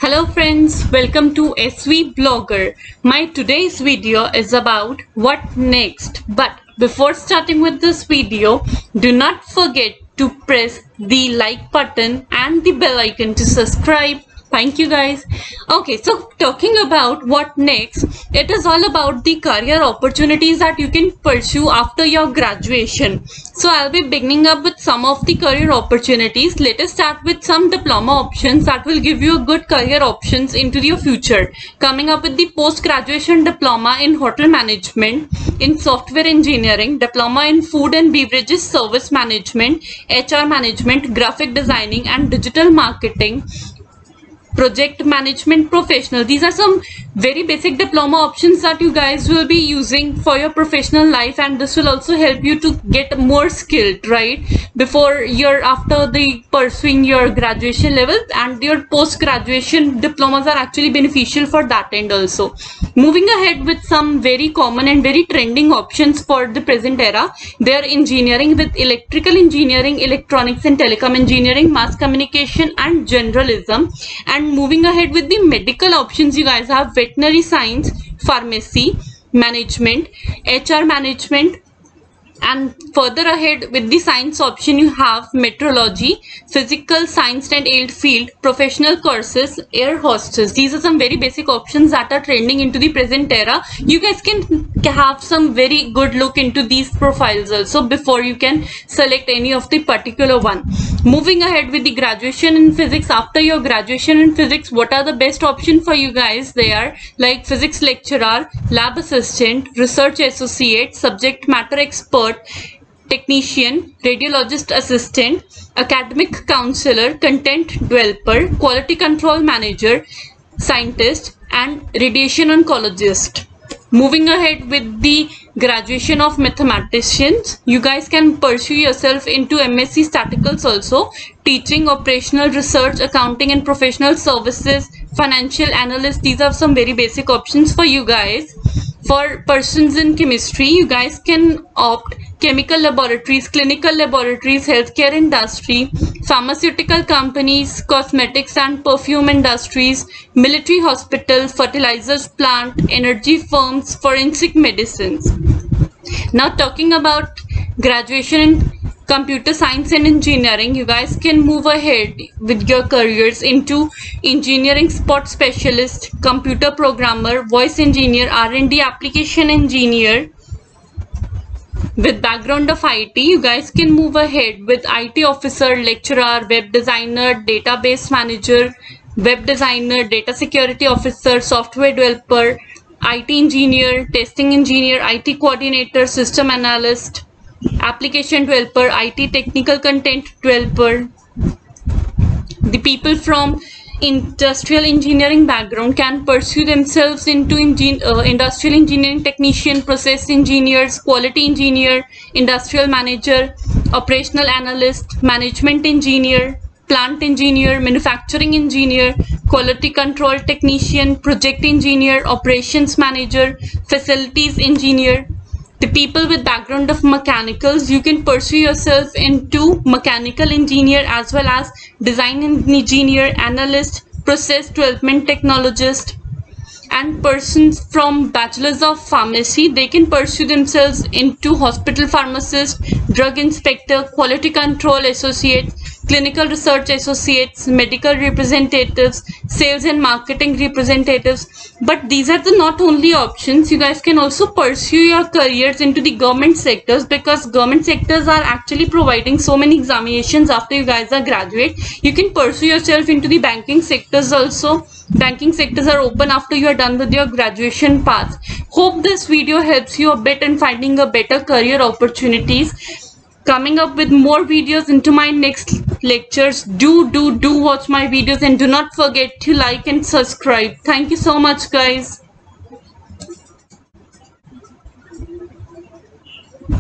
Hello friends, welcome to SV Blogger. My today's video is about what next. But before starting with this video, do not forget to press the like button and the bell icon to subscribe. Thank you guys. Okay, so talking about what next, it is all about the career opportunities that you can pursue after your graduation. So I'll be beginning up with some of the career opportunities. Let us start with some diploma options that will give you a good career options into your future. Coming up with the post-graduation diploma in hotel management, in software engineering, diploma in food and beverages service management, HR management, graphic designing and digital marketing, project management professional. These are some very basic diploma options that you guys will be using for your professional life, and this will also help you to get more skilled right before you're after the pursuing your graduation level, and your post graduation diplomas are actually beneficial for that end also. Moving ahead with some very common and very trending options for the present era, they are engineering with electrical engineering, electronics and telecom engineering, mass communication and journalism. And moving ahead with the medical options, you guys have veterinary science, pharmacy, management, HR management, and further ahead with the science option you have meteorology, physical science and aid field, professional courses, air hostess. These are some very basic options that are trending into the present era. You guys can have some very good look into these profiles also before you can select any of the particular one. Moving ahead with the graduation in physics, after your graduation in physics, what are the best option for you guys? They are like physics lecturer, lab assistant, research associate, subject matter expert, technician, radiologist assistant, academic counselor, content developer, quality control manager, scientist and radiation oncologist. Moving ahead with the graduation of mathematicians, you guys can pursue yourself into MSc Staticals also, teaching, operational research, accounting and professional services, financial analyst. These are some very basic options for you guys. For persons in chemistry, you guys can opt chemical laboratories, clinical laboratories, healthcare industry, pharmaceutical companies, cosmetics and perfume industries, military hospital, fertilizers plant, energy firms, forensic medicines. Now talking about graduation in computer science and engineering, you guys can move ahead with your careers into engineering sport specialist, computer programmer, voice engineer, R&D application engineer. With background of IT, you guys can move ahead with IT officer, lecturer, web designer, database manager, web designer, data security officer, software developer, IT engineer, testing engineer, IT coordinator, system analyst, application developer, IT technical content developer. The people from industrial engineering background can pursue themselves into industrial engineering technician, process engineers, quality engineer, industrial manager, operational analyst, management engineer, plant engineer, manufacturing engineer, quality control technician, project engineer, operations manager, facilities engineer. The people with background of mechanicals, you can pursue yourself into mechanical engineer as well as design engineer, analyst, process development technologist. And persons from bachelors of pharmacy, they can pursue themselves into hospital pharmacist, drug inspector, quality control associate, clinical research associates, medical representatives, sales and marketing representatives. But these are the not only options. You guys can also pursue your careers into the government sectors, because government sectors are actually providing so many examinations after you guys are graduate. You can pursue yourself into the banking sectors also. Banking sectors are open after you are done with your graduation path. Hope this video helps you a bit in finding a better career opportunities. Coming up with more videos into my next lectures. Do watch my videos and do not forget to like and subscribe. Thank you so much guys.